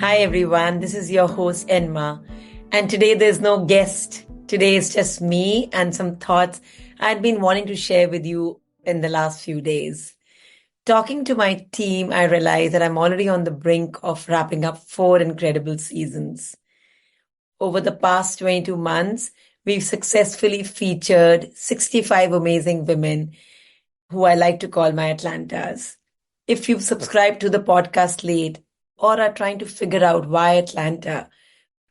Hi everyone, this is your host Enma, and today there's no guest. Today is just me and some thoughts I'd been wanting to share with you in the last few days. Talking to my team, I realized that I'm already on the brink of wrapping up 4 incredible seasons. Over the past 22 months, we've successfully featured 65 amazing women who I like to call my Atlantas. If you've subscribed to the podcast late or are trying to figure out why Atlanta,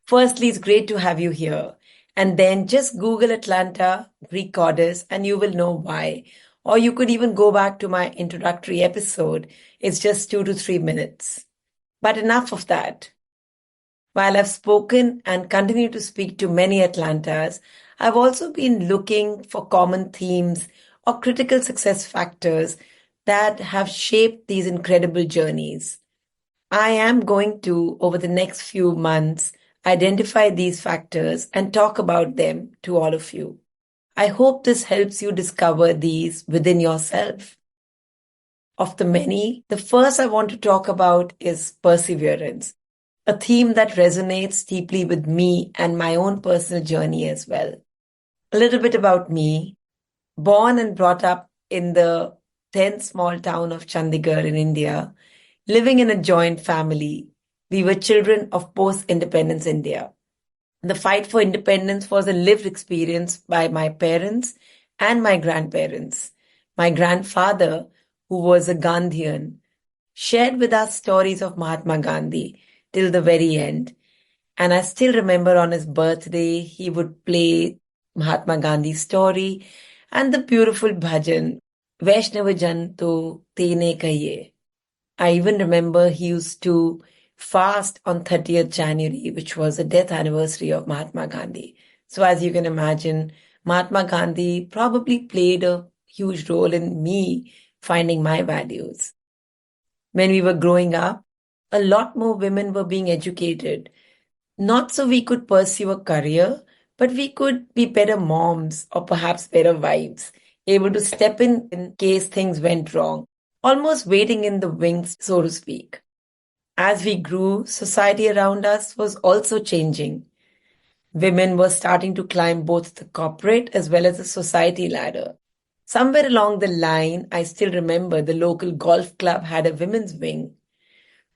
firstly, it's great to have you here. And then just Google Atlanta Greek goddess and you will know why. Or you could even go back to my introductory episode. It's just 2 to 3 minutes. But enough of that. While I've spoken and continue to speak to many Atlantas, I've also been looking for common themes or critical success factors that have shaped these incredible journeys. I am going to, over the next few months, identify these factors and talk about them to all of you. I hope this helps you discover these within yourself. Of the many, the first I want to talk about is perseverance, a theme that resonates deeply with me and my own personal journey as well. A little bit about me. Born and brought up in the then small town of Chandigarh in India, living in a joint family, we were children of post-independence India. The fight for independence was a lived experience by my parents and my grandparents. My grandfather, who was a Gandhian, shared with us stories of Mahatma Gandhi till the very end. And I still remember on his birthday, he would play Mahatma Gandhi's story and the beautiful bhajan, Vaishnava Jan to Tene Kahiye. I even remember he used to fast on 30th January, which was the death anniversary of Mahatma Gandhi. So as you can imagine, Mahatma Gandhi probably played a huge role in me finding my values. When we were growing up, a lot more women were being educated, not so we could pursue a career, but we could be better moms or perhaps better wives, able to step in case things went wrong, almost waiting in the wings, so to speak. As we grew, society around us was also changing. Women were starting to climb both the corporate as well as the society ladder. Somewhere along the line, I still remember the local golf club had a women's wing.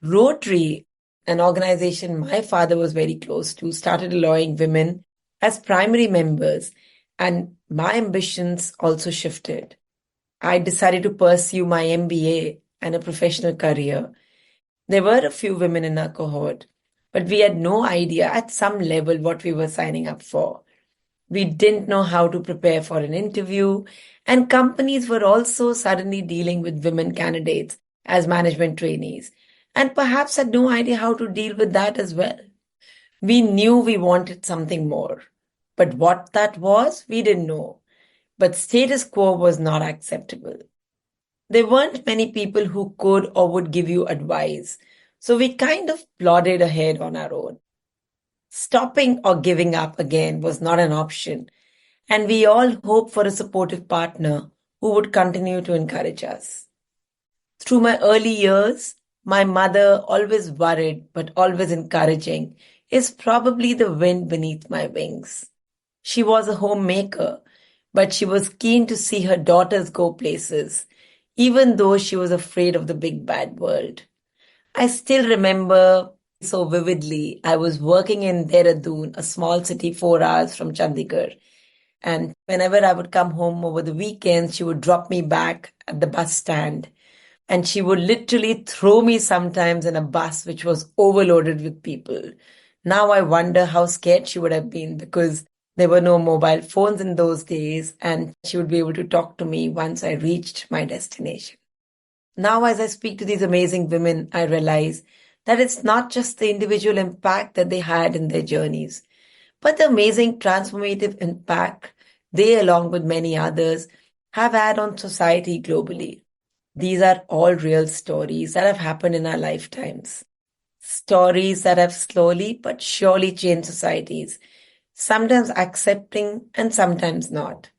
Rotary, an organization my father was very close to, started allowing women as primary members, and my ambitions also shifted. I decided to pursue my MBA and a professional career. There were a few women in our cohort, but we had no idea at some level what we were signing up for. We didn't know how to prepare for an interview, and companies were also suddenly dealing with women candidates as management trainees, and perhaps had no idea how to deal with that as well. We knew we wanted something more, but what that was, we didn't know. But status quo was not acceptable. There weren't many people who could or would give you advice, so we kind of plodded ahead on our own. Stopping or giving up again was not an option, and we all hoped for a supportive partner who would continue to encourage us. Through my early years, my mother, always worried but always encouraging, is probably the wind beneath my wings. She was a homemaker, but she was keen to see her daughters go places, even though she was afraid of the big bad world. I still remember so vividly, I was working in Dehradun, a small city 4 hours from Chandigarh. And whenever I would come home over the weekends, she would drop me back at the bus stand. And she would literally throw me sometimes in a bus which was overloaded with people. Now I wonder how scared she would have been because there were no mobile phones in those days, and she would be able to talk to me once I reached my destination. Now, as I speak to these amazing women, I realize that it's not just the individual impact that they had in their journeys, but the amazing transformative impact they, along with many others, have had on society globally. These are all real stories that have happened in our lifetimes. Stories that have slowly but surely changed societies, sometimes accepting and sometimes not.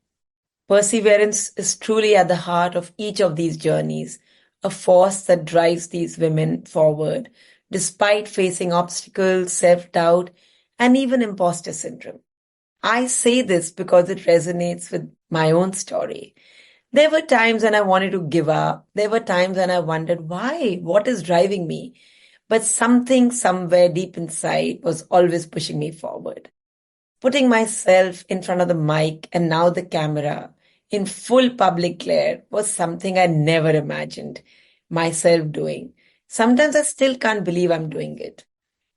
Perseverance is truly at the heart of each of these journeys, a force that drives these women forward, despite facing obstacles, self-doubt, and even imposter syndrome. I say this because it resonates with my own story. There were times when I wanted to give up. There were times when I wondered why, what is driving me? But something somewhere deep inside was always pushing me forward. Putting myself in front of the mic and now the camera in full public glare was something I never imagined myself doing. Sometimes I still can't believe I'm doing it.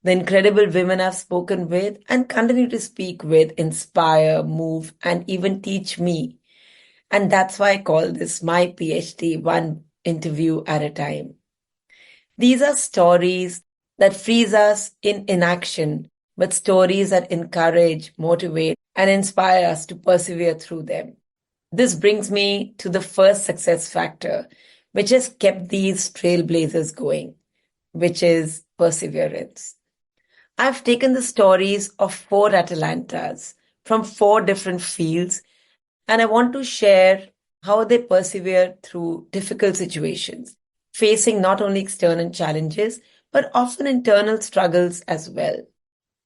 The incredible women I've spoken with and continue to speak with inspire, move, and even teach me. And that's why I call this my PhD, one interview at a time. These are stories that freeze us in inaction, but stories that encourage, motivate, and inspire us to persevere through them. This brings me to the first success factor, which has kept these trailblazers going, which is perseverance. I've taken the stories of 4 Atalantas from 4 different fields, and I want to share how they persevere through difficult situations, facing not only external challenges, but often internal struggles as well.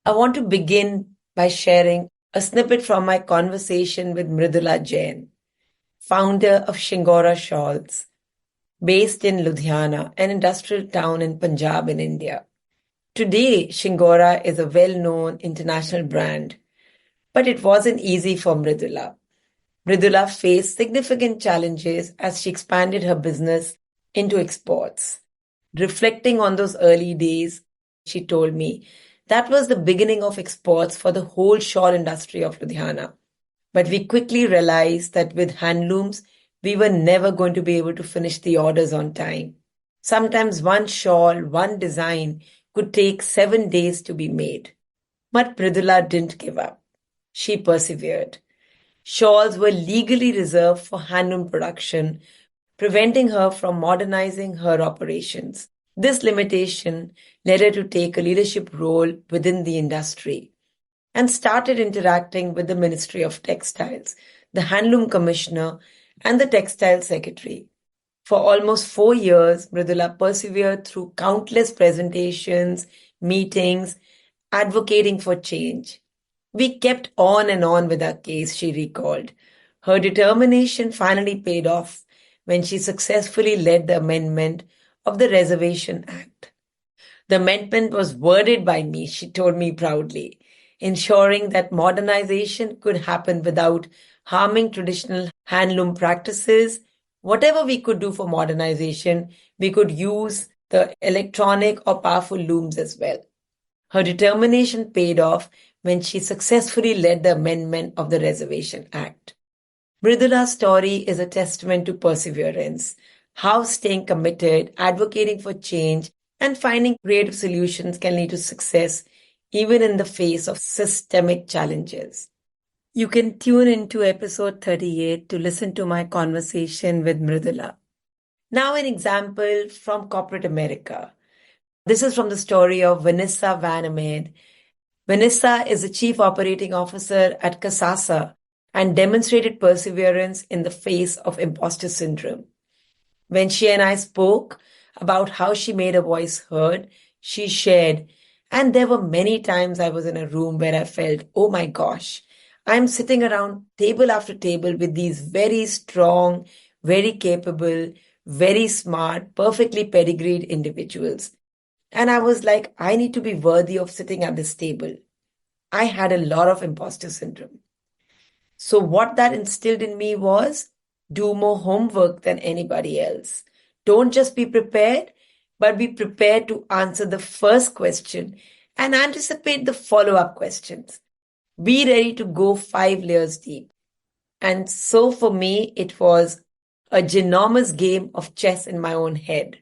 I want to begin by sharing a snippet from my conversation with Mridula Jain, founder of Shingora Shawls, based in Ludhiana, an industrial town in Punjab in India. Today, Shingora is a well-known international brand, but it wasn't easy for Mridula. Mridula faced significant challenges as she expanded her business into exports. Reflecting on those early days, she told me that was the beginning of exports for the whole shawl industry of Ludhiana. But we quickly realized that with handlooms, we were never going to be able to finish the orders on time. Sometimes one shawl, one design could take 7 days to be made. But Mridula didn't give up. She persevered. Shawls were legally reserved for handloom production, preventing her from modernizing her operations. This limitation led her to take a leadership role within the industry and started interacting with the Ministry of Textiles, the Handloom Commissioner, and the Textile Secretary. For almost 4 years, Mridula persevered through countless presentations, meetings, advocating for change. We kept on and on with our case, she recalled. Her determination finally paid off when she successfully led the amendment of the Reservation Act. The amendment was worded by me, she told me proudly, ensuring that modernization could happen without harming traditional handloom practices. Whatever we could do for modernization, we could use the electronic or powerful looms as well. Her determination paid off when she successfully led the amendment of the Reservation Act. Mridula's story is a testament to perseverance, how staying committed, advocating for change, and finding creative solutions can lead to success even in the face of systemic challenges. You can tune into episode 38 to listen to my conversation with Mridula. Now an example from corporate America. This is from the story of Vanessa Van Ameyde. Vanessa is the Chief Operating Officer at Kasasa and demonstrated perseverance in the face of imposter syndrome. When she and I spoke about how she made her voice heard, she shared, and there were many times I was in a room where I felt, oh my gosh, I'm sitting around table after table with these very strong, very capable, very smart, perfectly pedigreed individuals. And I was like, I need to be worthy of sitting at this table. I had a lot of imposter syndrome. So what that instilled in me was do more homework than anybody else. Don't just be prepared, but be prepared to answer the first question and anticipate the follow-up questions. Be ready to go 5 layers deep. And so for me, it was a ginormous game of chess in my own head.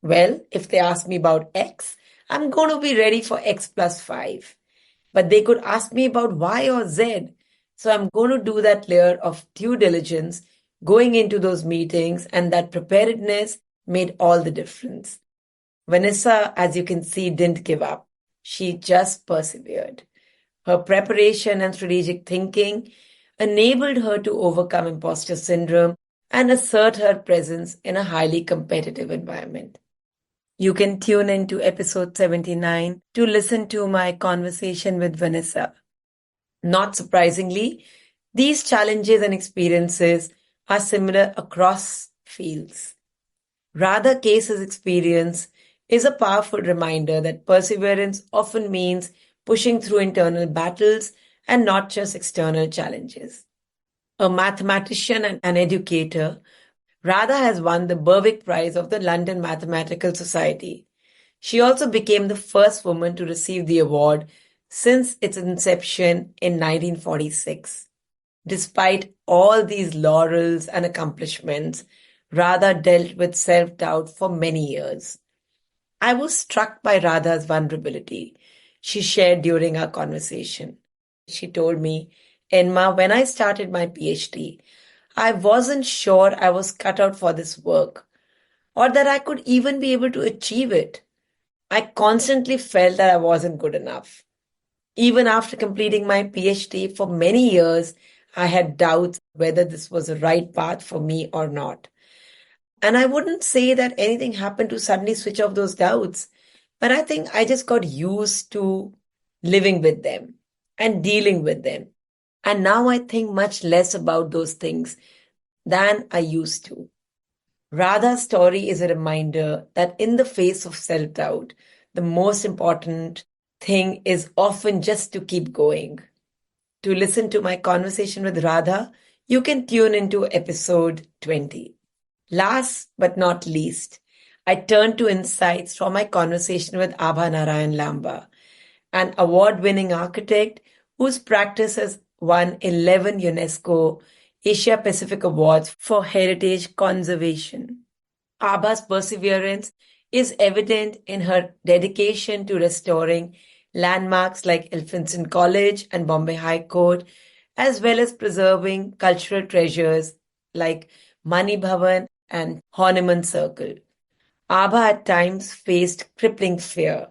Well, if they ask me about X, I'm going to be ready for X plus 5. But they could ask me about Y or Z. So I'm going to do that layer of due diligence going into those meetings, and that preparedness made all the difference. Vanessa, as you can see, didn't give up. She just persevered. Her preparation and strategic thinking enabled her to overcome imposter syndrome and assert her presence in a highly competitive environment. You can tune in to episode 79 to listen to my conversation with Vanessa. Not surprisingly, these challenges and experiences are similar across fields. Radha Kessar's experience is a powerful reminder that perseverance often means pushing through internal battles and not just external challenges. A mathematician and an educator, Radha has won the Berwick Prize of the London Mathematical Society. She also became the first woman to receive the award since its inception in 1946. Despite all these laurels and accomplishments, Radha dealt with self-doubt for many years. I was struck by Radha's vulnerability she shared during our conversation. She told me, Enma, when I started my PhD, I wasn't sure I was cut out for this work or that I could even be able to achieve it. I constantly felt that I wasn't good enough. Even after completing my PhD for many years, I had doubts whether this was the right path for me or not. And I wouldn't say that anything happened to suddenly switch off those doubts, but I think I just got used to living with them and dealing with them. And now I think much less about those things than I used to. Radha's story is a reminder that in the face of self-doubt, the most important thing is often just to keep going. To listen to my conversation with Radha, you can tune into episode 20. Last but not least, I turn to insights from my conversation with Abha Narain Lambah, an award-winning architect whose practice has won 11 UNESCO Asia Pacific Awards for heritage conservation. Abha's perseverance is evident in her dedication to restoring landmarks like Elphinstone College and Bombay High Court, as well as preserving cultural treasures like Mani Bhavan and Horniman Circle. Abha at times faced crippling fear.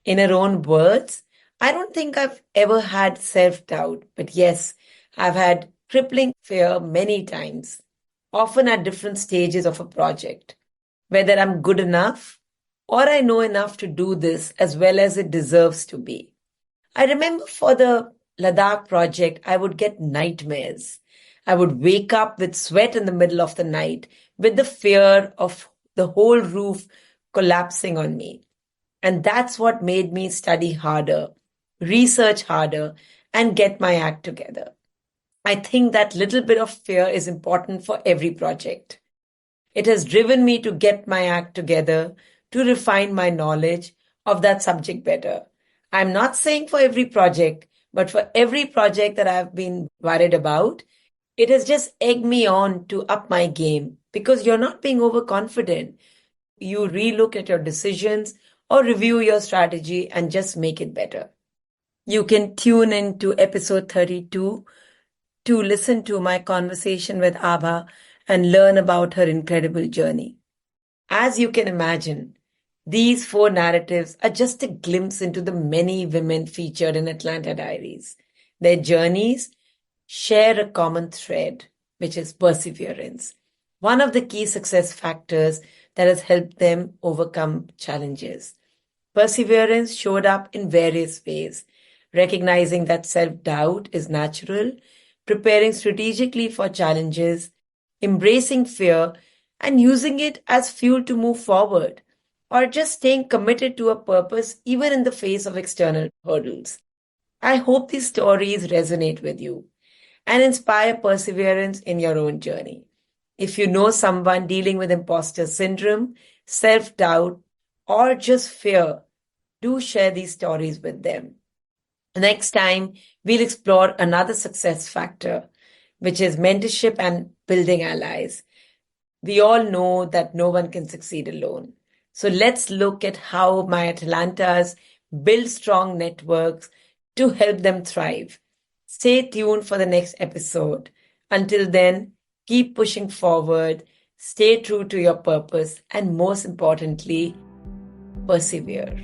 In her own words, I don't think I've ever had self-doubt, but yes, I've had crippling fear many times, often at different stages of a project, whether I'm good enough or I know enough to do this as well as it deserves to be. I remember for the Ladakh project, I would get nightmares. I would wake up with sweat in the middle of the night with the fear of the whole roof collapsing on me. And that's what made me study harder, research harder, and get my act together. I think that little bit of fear is important for every project. It has driven me to get my act together, to refine my knowledge of that subject better. I'm not saying for every project, but for every project that I've been worried about, it has just egged me on to up my game because you're not being overconfident. You relook at your decisions or review your strategy and just make it better. You can tune in to episode 32 to listen to my conversation with Abha and learn about her incredible journey. As you can imagine, these 4 narratives are just a glimpse into the many women featured in Atalanta Diaries. Their journeys share a common thread, which is perseverance, one of the key success factors that has helped them overcome challenges. Perseverance showed up in various ways, recognizing that self-doubt is natural, preparing strategically for challenges, embracing fear, and using it as fuel to move forward, or just staying committed to a purpose even in the face of external hurdles. I hope these stories resonate with you and inspire perseverance in your own journey. If you know someone dealing with imposter syndrome, self-doubt, or just fear, do share these stories with them. Next time, we'll explore another success factor, which is mentorship and building allies. We all know that no one can succeed alone. So let's look at how my Atalantas build strong networks to help them thrive. Stay tuned for the next episode. Until then, keep pushing forward, stay true to your purpose, and most importantly, persevere.